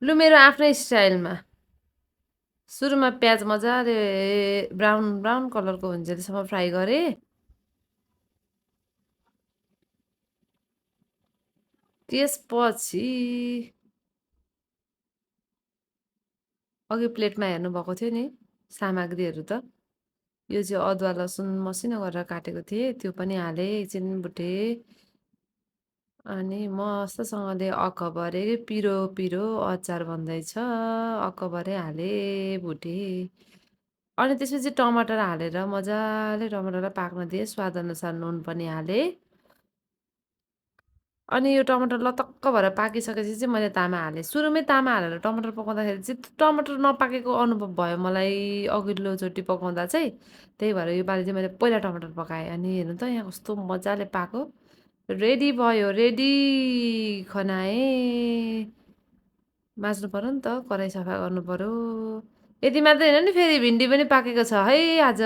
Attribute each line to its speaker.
Speaker 1: लु मेरो आफ्नै स्टाइलमा सुरुमा प्याज मजाले ब्राउन ब्राउन कलरको हुन्जेलसम्म फ्राई गरेँ। त्यसपछि अघि प्लेटमा हेर्नुभएको थियो नि सामग्रीहरू त यो चाहिँ अदुवा लसुन मसिनो गरेर काटेको थिएँ त्यो पनि हालेँ एकछिन भुटेँ। अनि मस्तसँगले अकबरे पिरो पिरो अचार बन्दैछ अकबरै हालेँ भुटेँ। अनि त्यसपछि टमाटर हालेर मजाले टमाटरलाई पाक्न दिएँ स्वादअनुसार नुन पनि हालेँ। अनि यो टमाटर लतक्क भएर पाकिसकेपछि चाहिँ मैले तामा हालेँ। सुरुमै तामा हालेर टमाटर पकाउँदाखेरि चाहिँ टमाटर नपाकेको अनुभव भयो मलाई अघिल्लोचोटि पकाउँदा चाहिँ। त्यही भएर योपालि चाहिँ मैले पहिला टमाटर पकाएँ। अनि हेर्नु त यहाँ कस्तो मजाले पाको। रेडी भयो, रेडी खनाएँ। माझ्नु पर्यो नि त, कराही सफा गर्नु पर्यो। यति मात्रै होइन नि फेरि भिन्डी पनि पाकेको छ है आज।